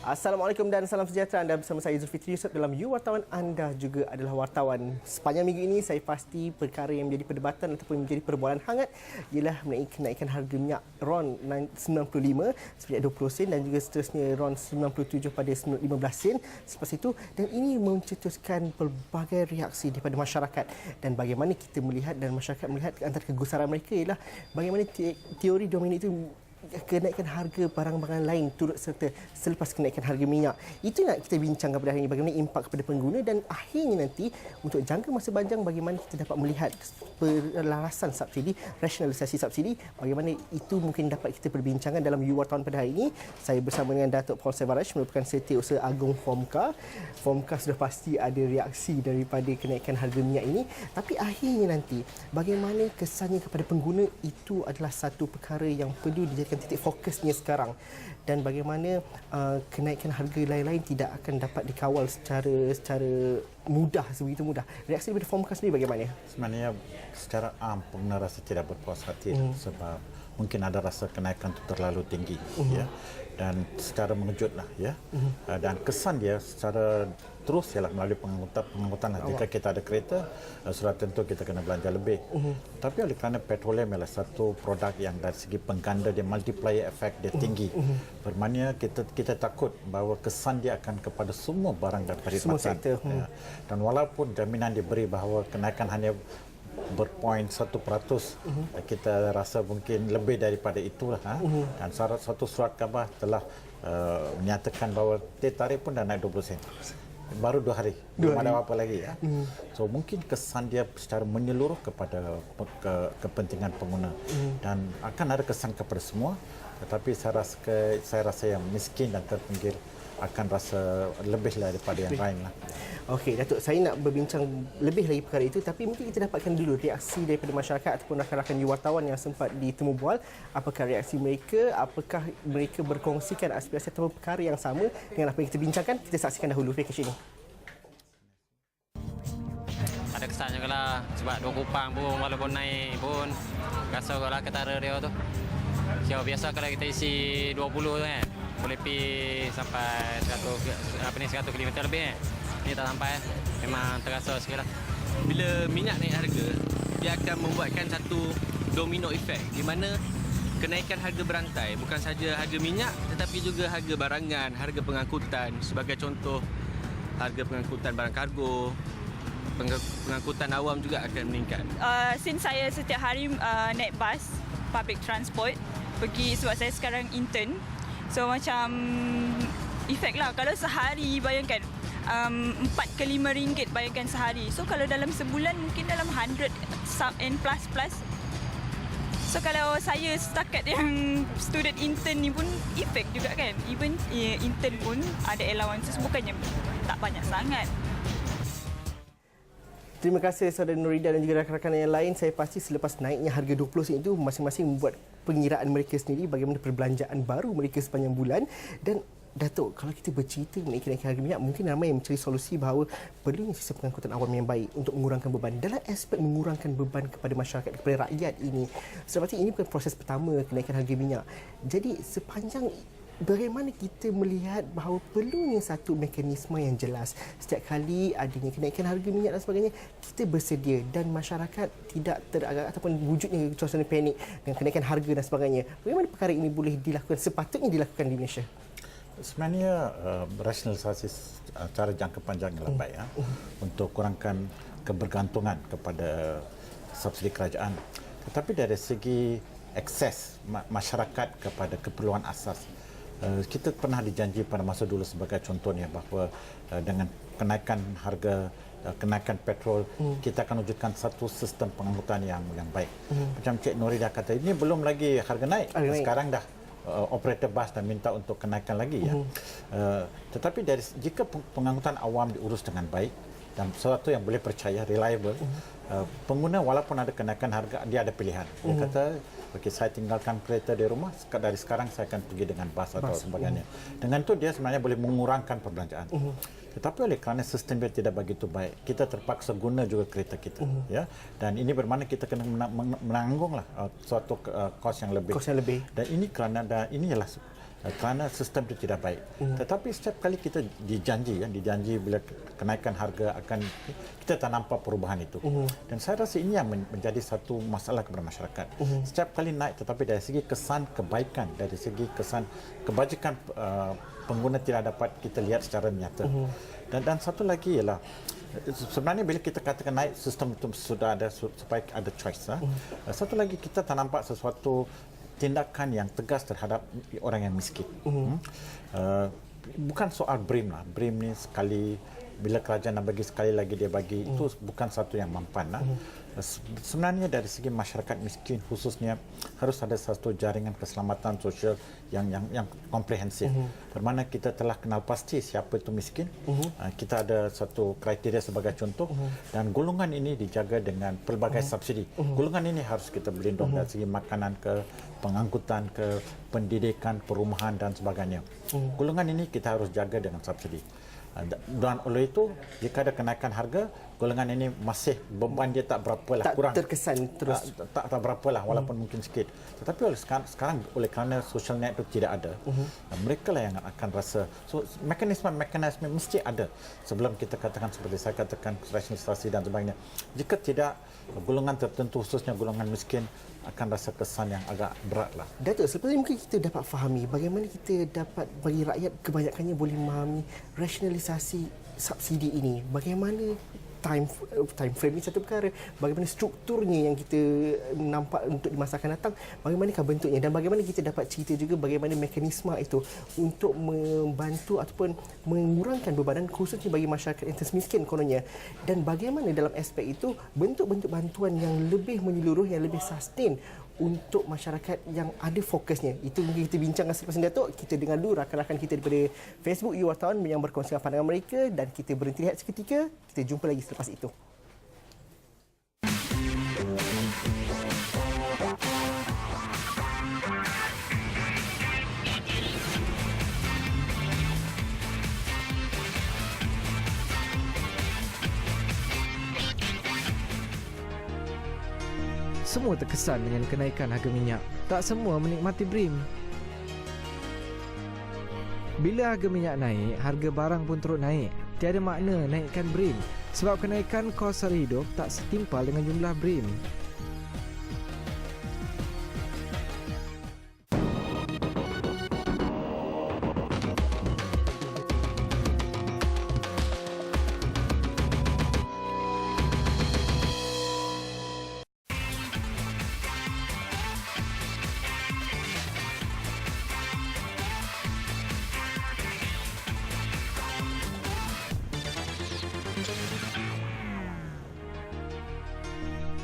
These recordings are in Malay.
Assalamualaikum dan salam sejahtera. Anda bersama saya Zulfitri Yusof dalam You Wartawan. Anda juga adalah wartawan. Sepanjang minggu ini saya pasti perkara yang menjadi perdebatan ataupun menjadi perbualan hangat ialah mengenai kenaikan harga minyak RON 95 sebanyak 20 sen dan juga seterusnya RON 97 pada 15 sen selepas itu, dan ini mencetuskan pelbagai reaksi daripada masyarakat. Dan bagaimana kita melihat dan masyarakat melihat antara kegusaran mereka ialah bagaimana teori dominan itu kenaikan harga barang-barang lain turut serta selepas kenaikan harga minyak. Itu nak kita bincangkan pada hari ini, bagaimana impak kepada pengguna dan akhirnya nanti untuk jangka masa panjang bagaimana kita dapat melihat pelarasan subsidi, rasionalisasi subsidi, bagaimana itu mungkin dapat kita perbincangkan dalam You Wartawan pada hari ini. Saya bersama dengan Datuk Paul Sevaraj merupakan Setiausaha Agung FOMCA. FOMCA sudah pasti ada reaksi daripada kenaikan harga minyak ini, tapi akhirnya nanti bagaimana kesannya kepada pengguna itu adalah satu perkara yang perlu dijadikan titik fokusnya sekarang, dan bagaimana kenaikan harga lain-lain tidak akan dapat dikawal secara mudah, sebegitu mudah. Reaksi daripada FOMCA sendiri bagaimana? Sebenarnya secara pengguna rasa tidak berpuas hati sebab mungkin ada rasa kenaikan itu terlalu tinggi ya, dan secara mengejutlah ya, dan kesan dia secara terus ialah melalui pengangkutan. Jika kita ada kereta, sudah tentu kita kena belanja lebih. Tapi oleh kerana petroleum ialah satu produk yang dari segi pengganda dia multiplier effect dia tinggi. Bermakna kita takut bahawa kesan dia akan kepada semua barang dan perkhidmatan. Ya. Dan walaupun jaminan diberi bahawa kenaikan hanya berpoin 1%, kita rasa mungkin lebih daripada itulah. Dan satu surat khabar telah menyatakan bahawa teh tarik pun dah naik 20 sen. Baru 2 hari, belum ada apa lagi ya. So mungkin kesan dia secara menyeluruh kepada kepentingan pengguna, dan akan ada kesan kepada semua. Tetapi saya rasa yang miskin dan terpinggir akan rasa lebih daripada yang lain lah. Okey, Datuk, saya nak berbincang lebih lagi perkara itu, tapi mungkin kita dapatkan dulu reaksi daripada masyarakat ataupun rakan-rakan You Wartawan yang sempat ditemu bual. Apakah reaksi mereka? Apakah mereka berkongsikan aspirasi atau perkara yang sama dengan apa yang kita bincangkan? Kita saksikan dahulu package ini. Ada kesan juga lah, sebab 2 kupang pun walaupun naik pun rasa kalau ketara dia tu. So, biasa kalau kita isi 20 tu kan, boleh pergi sampai 100 km lebih kan. Ini tak sampai, memang terasa sikit lah. Bila minyak naik harga, dia akan membuatkan satu domino effect di mana kenaikan harga berantai, bukan saja harga minyak tetapi juga harga barangan, harga pengangkutan. Sebagai contoh, harga pengangkutan barang kargo, pengangkutan awam juga akan meningkat. Since saya setiap hari naik bas, public transport, pergi sebab saya sekarang intern. So macam efek lah. Kalau sehari bayangkan 4 ke 5 ringgit bayangkan sehari. So kalau dalam sebulan mungkin dalam 100 and plus. So kalau saya setakat yang student intern ni pun efek juga kan. Even intern pun ada allowances, bukannya tak banyak sangat. Terima kasih saudara Nurida dan juga rakan-rakan yang lain. Saya pasti selepas naiknya harga 20 sen itu masing-masing membuat pengiraan mereka sendiri bagaimana perbelanjaan baru mereka sepanjang bulan. Dan Datuk, kalau kita bercerita mengenai kenaikan harga minyak, mungkin ramai yang mencari solusi bahawa perlunya sistem pengangkutan awam yang baik untuk mengurangkan beban. Dalam aspek mengurangkan beban kepada masyarakat, kepada rakyat ini, seperti ini bukan proses pertama kenaikan harga minyak. Jadi sepanjang bagaimana kita melihat bahawa perlunya satu mekanisme yang jelas setiap kali adanya kenaikan harga minyak dan sebagainya, kita bersedia dan masyarakat tidak teragak ataupun wujudnya suasana panik dengan kenaikan harga dan sebagainya. Bagaimana perkara ini boleh dilakukan, sepatutnya dilakukan di Malaysia? Sebenarnya rasionalisasi cara jangka panjang yang baik untuk kurangkan kebergantungan kepada subsidi kerajaan. Tetapi dari segi akses masyarakat kepada keperluan asas, kita pernah dijanji pada masa dulu sebagai contohnya bahawa dengan kenaikan petrol, kita akan wujudkan satu sistem pengangkutan yang baik. Macam Cik Nurida kata, ini belum lagi harga naik. Sekarang dah operator bas dan minta untuk kenaikan lagi ya. Tetapi jika pengangkutan awam diurus dengan baik dan sesuatu yang boleh percaya, reliable, pengguna walaupun ada kenaikan harga, dia ada pilihan. Dia kata, okey, saya tinggalkan kereta di rumah, dari sekarang saya akan pergi dengan bas atau sebagainya. Dengan itu dia sebenarnya boleh mengurangkan perbelanjaan. Tetapi oleh kerana sistem dia tidak begitu baik, kita terpaksa guna juga kereta kita, ya. Dan ini bermakna kita kena menanggunglah suatu kos yang lebih. Dan ini kerana ini ialah kerana sistem itu tidak baik. Tetapi setiap kali kita dijanji bila kenaikan harga akan, kita tak nampak perubahan itu. Dan saya rasa ini yang menjadi satu masalah kepada masyarakat. Setiap kali naik, tetapi dari segi kesan kebaikan, dari segi kesan kebajikan pengguna tidak dapat kita lihat secara nyata. Dan satu lagi ialah, sebenarnya bila kita katakan naik, sistem itu sudah ada supaya ada choice. Satu lagi, kita tak nampak sesuatu tindakan yang tegas terhadap orang yang miskin. Bukan soal BRIM lah. BRIM ni sekali, bila kerajaan nak bagi sekali lagi dia bagi, itu bukan satu yang mampan lah. Sebenarnya dari segi masyarakat miskin khususnya harus ada satu jaringan keselamatan sosial yang komprehensif. Bermakna kita telah kenal pasti siapa itu miskin. Kita ada satu kriteria sebagai contoh, dan golongan ini dijaga dengan pelbagai subsidi. Golongan ini harus kita berlindung dari segi makanan ke pengangkutan ke pendidikan, perumahan dan sebagainya. Golongan ini kita harus jaga dengan subsidi. Dan oleh itu, jika ada kenaikan harga, golongan ini masih beban dia tak berapa lah, Tak kurang terkesan terus. tak berapa lah, walaupun mungkin sikit. Tetapi sekarang oleh kerana social net itu tidak ada, mereka lah yang akan rasa. So mekanisme mesti ada sebelum kita katakan, seperti saya katakan, rasionalisasi dan sebagainya. Jika tidak, golongan tertentu khususnya golongan miskin akan rasa kesan yang agak berat lah. Datuk, seperti mungkin kita dapat fahami bagaimana kita dapat bagi rakyat kebanyakannya boleh memahami rasionalisasi subsidi ini. Bagaimana time frame ini satu perkara, bagaimana strukturnya yang kita nampak untuk di masa akan datang, bagaimanakah bentuknya, dan bagaimana kita dapat cerita juga bagaimana mekanisme itu untuk membantu ataupun mengurangkan bebanan khususnya bagi masyarakat yang miskin kononnya, dan bagaimana dalam aspek itu bentuk-bentuk bantuan yang lebih menyeluruh, yang lebih sustain untuk masyarakat yang ada fokusnya. Itu mungkin kita bincangkan selepas ini, Datuk. Kita dengar dulu rakan-rakan kita daripada Facebook You Wartawan yang berkongsikan pandangan mereka, dan kita berhenti lihat seketika. Kita jumpa lagi selepas itu. Semua terkesan dengan kenaikan harga minyak. Tak semua menikmati BRIM. Bila harga minyak naik, harga barang pun turut naik. Tiada makna naikkan BRIM sebab kenaikan kos sara hidup tak setimpal dengan jumlah BRIM.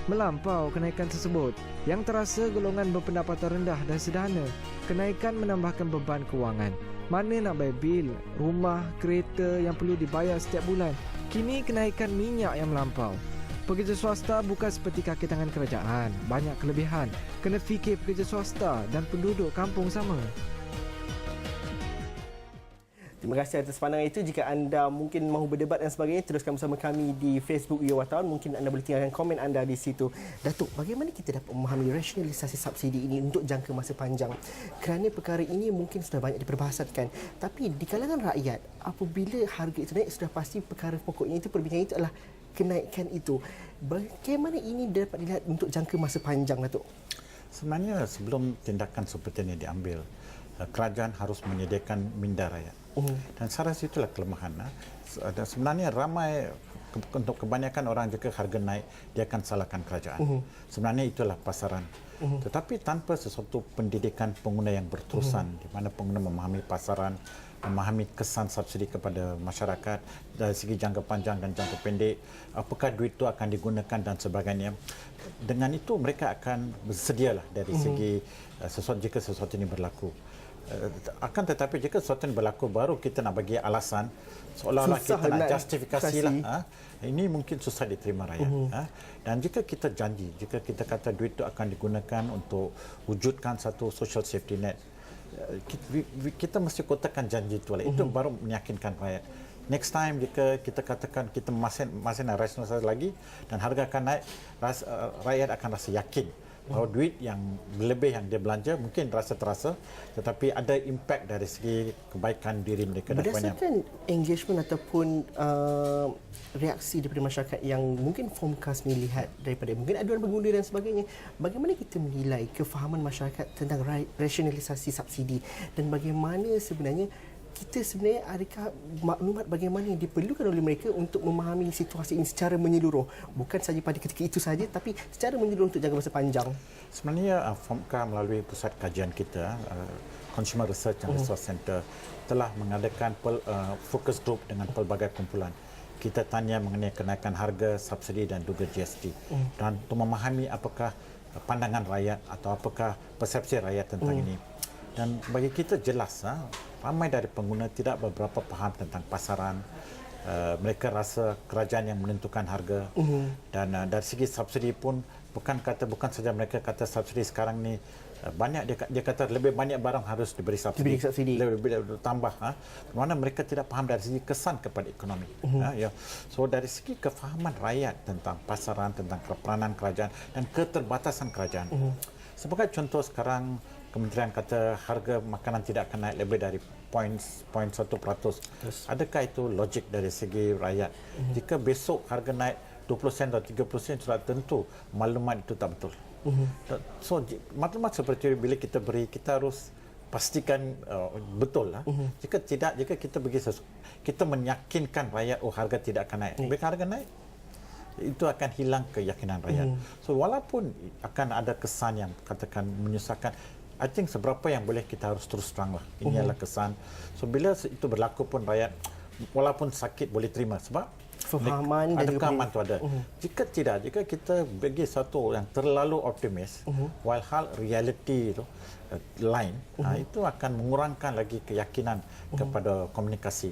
Melampau kenaikan tersebut, yang terasa golongan berpendapatan rendah dan sederhana. Kenaikan menambahkan beban kewangan. Mana nak bayar bil, rumah, kereta yang perlu dibayar setiap bulan. Kini kenaikan minyak yang melampau. Pekerja swasta bukan seperti kaki tangan kerajaan. Banyak kelebihan. Kena fikir pekerja swasta dan penduduk kampung sama. Terima kasih atas pandangan itu. Jika anda mungkin mahu berdebat dan sebagainya, teruskan bersama kami di Facebook You Wartawan. Mungkin anda boleh tinggalkan komen anda di situ. Datuk, bagaimana kita dapat memahami rasionalisasi subsidi ini untuk jangka masa panjang? Kerana perkara ini mungkin sudah banyak diperbahasakan. Tapi di kalangan rakyat, apabila harga itu naik, sudah pasti perkara pokoknya itu, perbincangan itu adalah kenaikan itu. Bagaimana ini dapat dilihat untuk jangka masa panjang, Datuk? Sebenarnya sebelum tindakan seperti ini diambil, kerajaan harus menyediakan minda rakyat. Dan saya rasa itulah kelemahan. Sebenarnya ramai, untuk kebanyakan orang jika harga naik, dia akan salahkan kerajaan. Sebenarnya itulah pasaran. Tetapi tanpa sesuatu pendidikan pengguna yang berterusan, di mana pengguna memahami pasaran, memahami kesan subsidi kepada masyarakat dari segi jangka panjang dan jangka pendek, apakah duit itu akan digunakan dan sebagainya. Dengan itu mereka akan bersedialah dari segi jika sesuatu ini berlaku. Akan tetapi jika sesuatu ini berlaku, baru kita nak bagi alasan seolah-olah kita nak justifikasi lah, ini mungkin susah diterima rakyat. Dan jika kita janji, jika kita kata duit itu akan digunakan untuk wujudkan satu social safety net, kita mesti kotakan janji itu. Itu baru meyakinkan rakyat. Next time jika kita katakan kita masih nak rasionalisasi lagi dan harga akan naik, rakyat akan rasa yakin Kalau duit yang lebih yang dia belanja mungkin rasa terasa, tetapi ada impact dari segi kebaikan diri mereka. Berdasarkan engagement ataupun reaksi daripada masyarakat yang mungkin Formcast ni lihat daripada mungkin aduan pengguna dan sebagainya, bagaimana kita menilai kefahaman masyarakat tentang rasionalisasi subsidi dan bagaimana sebenarnya kita sebenarnya adakah maklumat bagaimana yang diperlukan oleh mereka untuk memahami situasi ini secara menyeluruh, bukan saja pada ketika itu saja tapi secara menyeluruh untuk jangka masa panjang. Sebenarnya Formca melalui pusat kajian kita, Consumer Research and Resource Center, telah mengadakan focus group dengan pelbagai kumpulan. Kita tanya mengenai kenaikan harga, subsidi dan juga GST. Dan untuk memahami apakah pandangan rakyat atau apakah persepsi rakyat tentang ini. Dan bagi kita jelas, ramai dari pengguna tidak beberapa faham tentang pasaran. Mereka rasa kerajaan yang menentukan harga. Dan dari segi subsidi pun bukan saja mereka kata subsidi sekarang ni banyak, dia kata lebih banyak barang harus diberi subsidi. Lebih tambah. Kerana mereka tidak faham dari segi kesan kepada ekonomi. Ya. So dari segi kefahaman rakyat tentang pasaran, tentang peranan kerajaan dan keterbatasan kerajaan. Sebagai contoh sekarang Kementerian kata harga makanan tidak akan naik lebih dari 0.1%. Adakah itu logik dari segi rakyat? Jika besok harga naik 20 sen atau 30 sen, sudah tentu maklumat itu tak betul. So maklumat seperti itu bila kita beri, kita harus pastikan betul lah. Jika tidak, jika kita kita meyakinkan rakyat harga tidak akan naik. Bila harga naik, itu akan hilang keyakinan rakyat. So walaupun akan ada kesan yang katakan menyusahkan, I think seberapa yang boleh kita harus terus terang lah. Ini adalah kesan. So bila itu berlaku pun rakyat walaupun sakit boleh terima sebab kefahaman ada kefahaman tu ada. Jika tidak, jika kita bagi satu yang terlalu optimis, walhal reality itu lain, itu akan mengurangkan lagi keyakinan kepada komunikasi.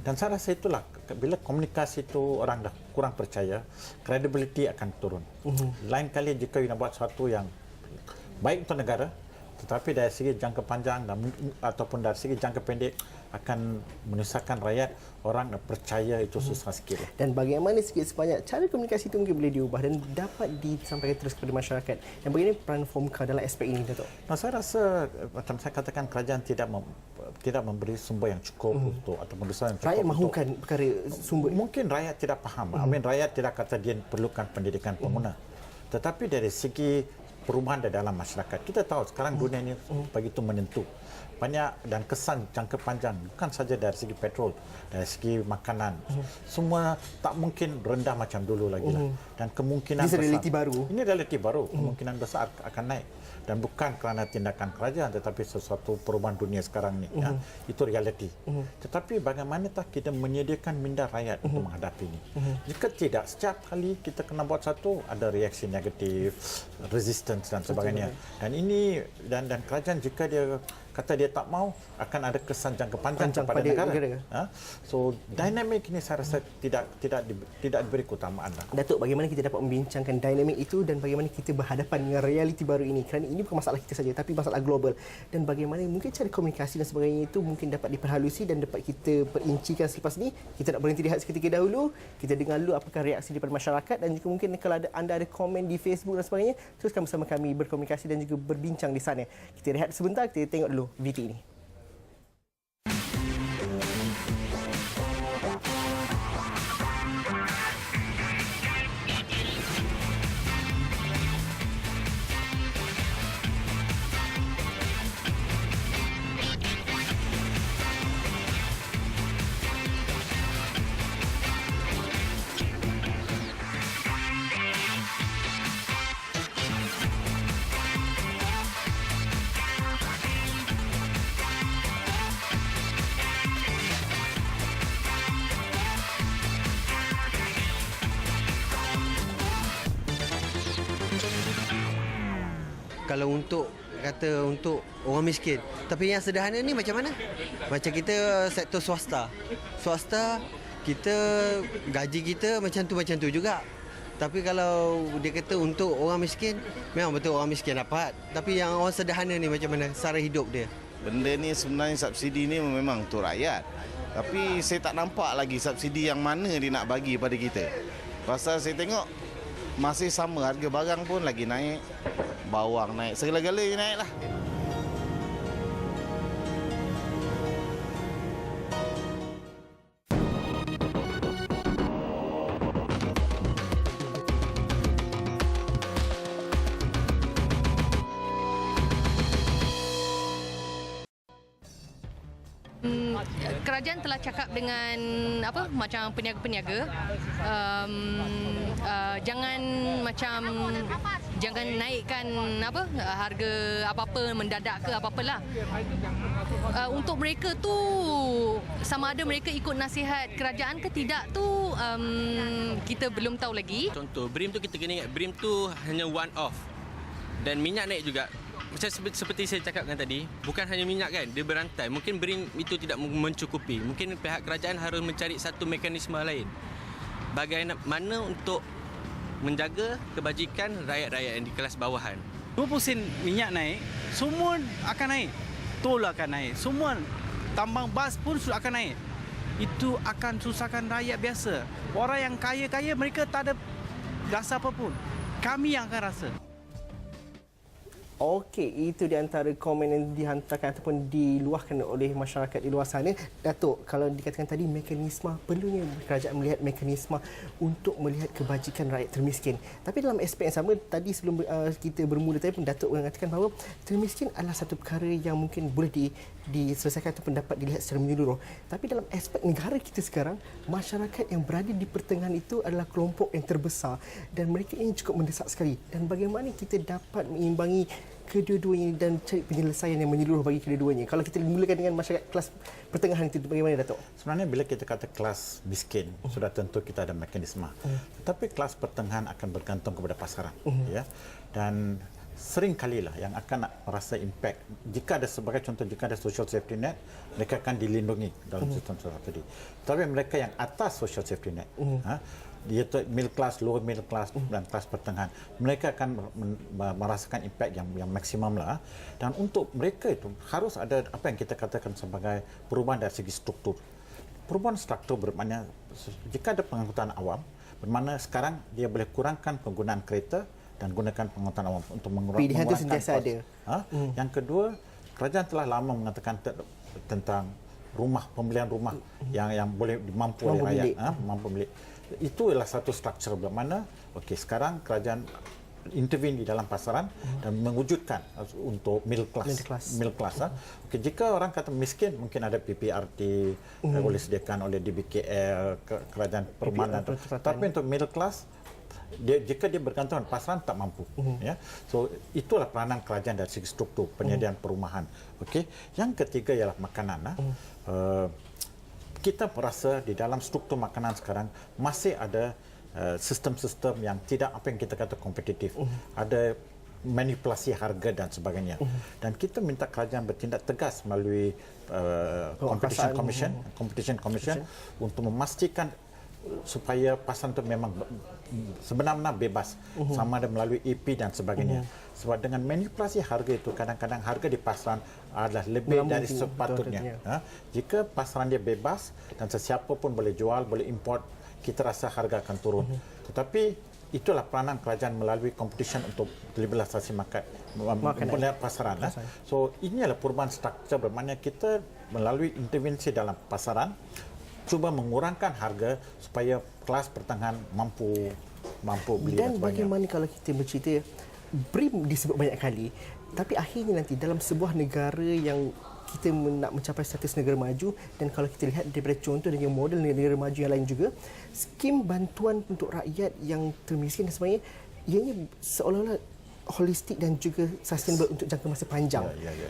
Dan saya rasa itulah bila komunikasi itu orang dah kurang percaya, credibility akan turun. Lain kali jika kita buat sesuatu yang baik untuk negara, tetapi dari segi jangka panjang ataupun dari segi jangka pendek akan menyusahkan rakyat, orang percaya itu susah sikit. Dan bagaimana sikit sebanyak cara komunikasi itu mungkin boleh diubah dan dapat disampaikan terus kepada masyarakat. Dan bagaimana peran Formca dalam aspek ini, Datuk? Nah, saya rasa macam saya katakan kerajaan tidak memberi sumber yang cukup untuk ataupun resource yang cukup. Rakyat mahukan perkara sumber. Mungkin rakyat tidak faham. Rakyat tidak kata dia perlukan pendidikan pengguna. Tetapi dari segi perubahan di dalam masyarakat. Kita tahu sekarang dunia ini begitu menentu. Banyak dan kesan jangka panjang, bukan saja dari segi petrol, dari segi makanan. Semua tak mungkin rendah macam dulu lagi lah. Dan kemungkinan besar. Ini realiti baru. Kemungkinan besar akan naik. Dan bukan kerana tindakan kerajaan, tetapi sesuatu perubahan dunia sekarang ni. Itu realiti. Tetapi bagaimanakah kita menyediakan minda rakyat untuk menghadapi ini? Jika tidak, setiap kali kita kena buat satu, ada reaksi negatif, resistance dan sebagainya. Dan ini dan kerajaan jika dia kata dia tak mau, akan ada kesan jangka panjang kepada negara. So dinamik ini saya rasa tidak diberi keutamaan lah. Datuk, bagaimana kita dapat membincangkan dinamik itu dan bagaimana kita berhadapan dengan realiti baru ini? Kerana ini bukan masalah kita saja, tapi masalah global. Dan bagaimana mungkin cara komunikasi dan sebagainya itu mungkin dapat diperhalusi dan dapat kita perincikan selepas ini. Kita nak berhenti lihat seketika dahulu. Kita dengar dulu apakah reaksi daripada masyarakat dan juga mungkin kalau anda ada komen di Facebook dan sebagainya, teruskan bersama kami berkomunikasi dan juga berbincang di sana. Kita rehat sebentar, kita tengok dulu video ini. Kalau untuk orang miskin. Tapi yang sederhana ni macam mana? Macam kita sektor swasta. Swasta kita gaji kita macam tu juga. Tapi kalau dia kata untuk orang miskin, memang betul orang miskin dapat. Tapi yang orang sederhana ni macam mana sara hidup dia? Benda ni sebenarnya subsidi ni memang untuk rakyat. Tapi saya tak nampak lagi subsidi yang mana dia nak bagi pada kita. Pasal saya tengok masih sama, harga barang pun lagi naik, bawang naik, segala-galanya naik lah. Kerajaan telah cakap dengan macam peniaga-peniaga, jangan naikkan harga apa-apa mendadak ke apa-apalah. Untuk mereka tu sama ada mereka ikut nasihat kerajaan ke tidak tu kita belum tahu lagi. Contoh, BRIM tu kita kena ingat, BRIM tu hanya one off. Dan minyak naik juga. Macam seperti saya cakapkan tadi, bukan hanya minyak kan, dia berantai. Mungkin BRIM itu tidak mencukupi. Mungkin pihak kerajaan harus mencari satu mekanisme lain. Bagaimana untuk menjaga kebajikan rakyat-rakyat yang di kelas bawahan. 20 sen minyak naik, semua akan naik. Tol akan naik. Semua tambang bas pun akan naik. Itu akan susahkan rakyat biasa. Orang yang kaya-kaya mereka tak ada rasa apa pun. Kami yang akan rasa. Okey, itu di antara komen yang dihantarkan ataupun diluahkan oleh masyarakat di luar sana. Datuk, kalau dikatakan tadi mekanisme, perlunya kerajaan melihat mekanisme untuk melihat kebajikan rakyat termiskin. Tapi dalam aspek yang sama, tadi sebelum kita bermula tadi pun Datuk mengatakan bahawa termiskin adalah satu perkara yang mungkin boleh diselesaikan ataupun dapat dilihat secara menyeluruh. Tapi dalam aspek negara kita sekarang, masyarakat yang berada di pertengahan itu adalah kelompok yang terbesar dan mereka ini cukup mendesak sekali. Dan bagaimana kita dapat mengimbangi kedua-duanya dan cari penyelesaian yang menyeluruh bagi kedua-duanya. Kalau kita mulakan dengan masyarakat kelas pertengahan itu, bagaimana Datuk? Sebenarnya bila kita kata kelas miskin, sudah tentu kita ada mekanisme. Tetapi kelas pertengahan akan bergantung kepada pasaran. Ya? Dan sering kalilah yang akan merasa impact. Jika ada sebagai contoh, jika ada social safety net, mereka akan dilindungi dalam sistem tadi. Tapi mereka yang atas social safety net, iaitu middle class, lower middle class dan kelas pertengahan, mereka akan merasakan impact yang maksimum lah. Dan untuk mereka itu harus ada apa yang kita katakan sebagai perubahan dari segi struktur. Perubahan struktur bermakna jika ada pengangkutan awam, bermakna sekarang dia boleh kurangkan penggunaan kereta dan gunakan pengangkutan awam untuk pilihan itu sentiasa ada. Yang kedua, kerajaan telah lama mengatakan tentang pembelian rumah yang boleh mampu oleh rakyat, mampu beli. Itu adalah satu struktur bermakna sekarang kerajaan intervene di dalam pasaran dan mewujudkan untuk middle class. Jika orang kata miskin, mungkin ada PPRT boleh sediakan oleh DBKL, kerajaan perumahan. Tapi untuk middle class, jika dia bergantung dengan pasaran, tak mampu. Ya. So itulah peranan kerajaan dari segi struktur penyediaan perumahan. Yang ketiga ialah makanan. Kita merasa di dalam struktur makanan sekarang masih ada sistem-sistem yang tidak apa yang kita kata kompetitif. Ada manipulasi harga dan sebagainya. Dan kita minta kerajaan bertindak tegas melalui Competition Commission untuk memastikan supaya pasaran itu memang sebenar-benar bebas, sama ada melalui EP dan sebagainya. Sebab dengan manipulasi harga itu, kadang-kadang harga di pasaran adalah lebih dari sepatutnya. Jika pasaran dia bebas dan sesiapa pun boleh jual, boleh import, kita rasa harga akan turun. Tetapi itulah peranan kerajaan melalui competition untuk liberalisasi pasaran. So ini adalah perubahan struktur, bermakna kita melalui intervensi dalam pasaran cuba mengurangkan harga supaya kelas pertengahan mampu beli. Dan bagaimana kalau kita bercerita, BRIM disebut banyak kali, tapi akhirnya nanti dalam sebuah negara yang kita nak mencapai status negara maju, dan kalau kita lihat daripada contoh dengan model negara maju yang lain juga, skim bantuan untuk rakyat yang termiskin dan sebagainya, ianya seolah-olah holistik dan juga sustainable untuk jangka masa panjang.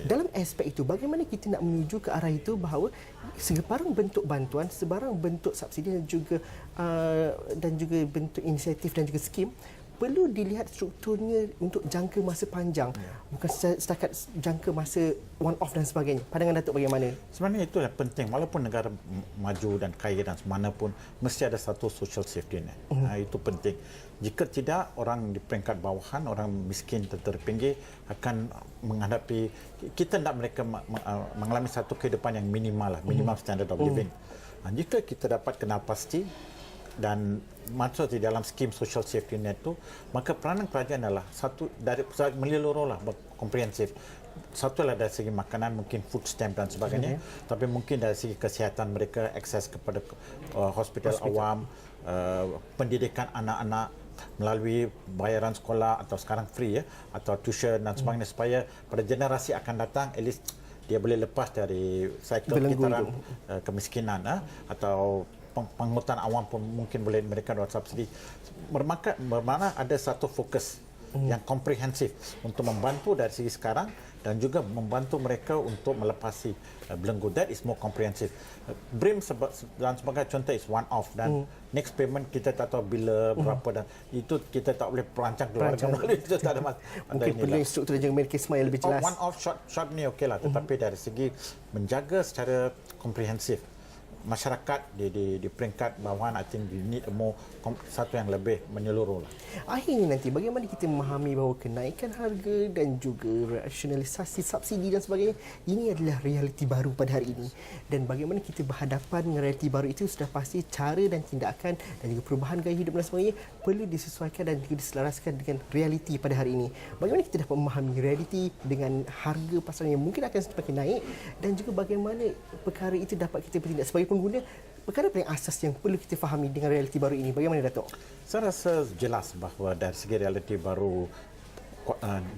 Dalam aspek itu, bagaimana kita nak menuju ke arah itu bahawa sebarang bentuk bantuan, sebarang bentuk subsidi dan juga bentuk inisiatif dan juga skim perlu dilihat strukturnya untuk jangka masa panjang, bukan setakat jangka masa one off dan sebagainya. Pandangan Datuk bagaimana? Sebenarnya itulah penting, walaupun negara maju dan kaya dan semana pun mesti ada satu social safety net. Itu penting. Jika tidak, orang di peringkat bawahan, orang miskin terpinggir akan menghadapi, kita nak mereka mengalami satu kehidupan yang minimal standard of living. Jika kita dapat kenal pasti dan masuk di dalam skim social safety net tu, maka peranan kerajaan adalah satu dari menyeluruh lah, komprehensif. Satu adalah dari segi makanan, mungkin food stamp dan sebagainya, tapi mungkin dari segi kesihatan mereka, akses kepada hospital awam, pendidikan anak-anak melalui bayaran sekolah atau sekarang free atau tuition dan sebagainya, supaya pada generasi akan datang at least dia boleh lepas dari cycle kitaran kemiskinan atau penghutan awam pun mungkin boleh mereka dapat subsidi. Bermakna ada satu fokus yang komprehensif untuk membantu dari segi sekarang dan juga membantu mereka untuk melepasi belenggu. That is more comprehensive. BRIM dan sebagai contoh is one off dan next payment kita tak tahu bila, berapa dan itu kita tak boleh perancang keluarga melalui itu tak ada mungkin perlu struktur dan mekanisme yang lebih jelas. One off short ni okey lah, tetapi dari segi menjaga secara komprehensif masyarakat di peringkat bawahan, I think we need satu yang lebih menyeluruh lah. Akhirnya nanti bagaimana kita memahami bahawa kenaikan harga dan juga rasionalisasi subsidi dan sebagainya ini adalah realiti baru pada hari ini, dan bagaimana kita berhadapan dengan realiti baru itu sudah pasti cara dan tindakan dan juga perubahan gaya hidup dan sebagainya perlu disesuaikan dan juga diselaraskan dengan realiti pada hari ini. Bagaimana kita dapat memahami realiti dengan harga pasaran yang mungkin akan semakin naik dan juga bagaimana perkara itu dapat kita bertindak sebagai pengguna. Perkara paling asas yang perlu kita fahami dengan realiti baru ini, bagaimana Datuk? Saya rasa jelas bahawa dari segi realiti baru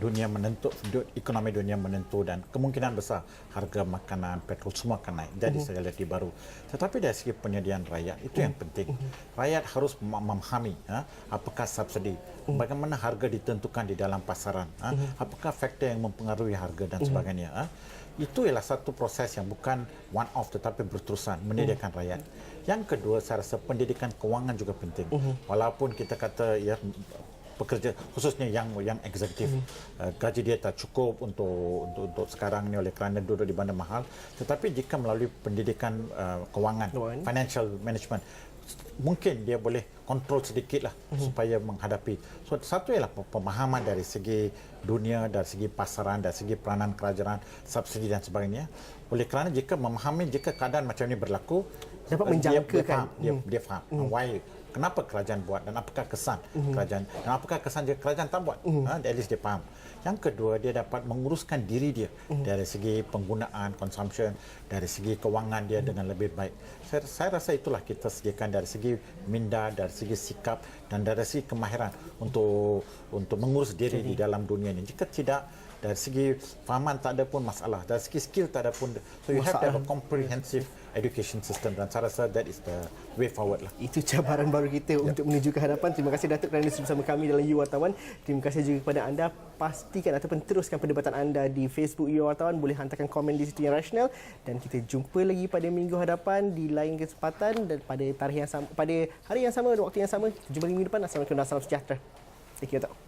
dunia menentu, ekonomi dunia menentu dan kemungkinan besar harga makanan, petrol semua akan naik. Jadi realiti baru. Tetapi dari segi penyediaan rakyat itu yang penting. Rakyat harus memahami apakah subsidi, bagaimana harga ditentukan di dalam pasaran, apakah faktor yang mempengaruhi harga dan sebagainya. Itu ialah satu proses yang bukan one off tetapi berterusan menyediakan rakyat. Yang kedua, saya rasa pendidikan kewangan juga penting. Walaupun kita kata pekerja khususnya yang eksekutif gaji dia tak cukup untuk sekarang ni oleh kerana duduk di bandar mahal, tetapi jika melalui pendidikan kewangan, financial management, mungkin dia boleh kontrol sedikitlah supaya menghadapi. So, satu ialah pemahaman dari segi dunia, dari segi pasaran, dari segi peranan kerajaan, subsidi dan sebagainya. Oleh kerana jika memahami jika keadaan macam ini berlaku, dapat menjangkakan. Dia faham why, kenapa kerajaan buat dan apakah kesan kerajaan dan apakah kesan jika kerajaan tak buat. At least dia faham. Yang kedua, dia dapat menguruskan diri dia dari segi penggunaan, consumption, dari segi kewangan dia dengan lebih baik. Saya rasa itulah kita sediakan dari segi minda, dari segi sikap dan dari segi kemahiran untuk mengurus diri di dalam dunia ini. Jika tidak, dari segi fahaman tak ada pun masalah, dari segi skill tak ada pun. So you have to have a comprehensive education system dan saya rasa that is the way forward lah. Itu cabaran baru kita untuk menuju ke hadapan. Terima kasih Datuk kerana bersama kami dalam You Wartawan. Terima kasih juga kepada anda. Pastikan ataupun teruskan perdebatan anda di Facebook You Wartawan. Boleh hantarkan komen di situ yang rasional dan kita jumpa lagi pada minggu hadapan di lain kesempatan dan pada tarikh yang sama, pada hari yang sama dan waktu yang sama. Jumpa minggu depan. Assalamualaikum dan salam sejahtera. Thank you Datuk.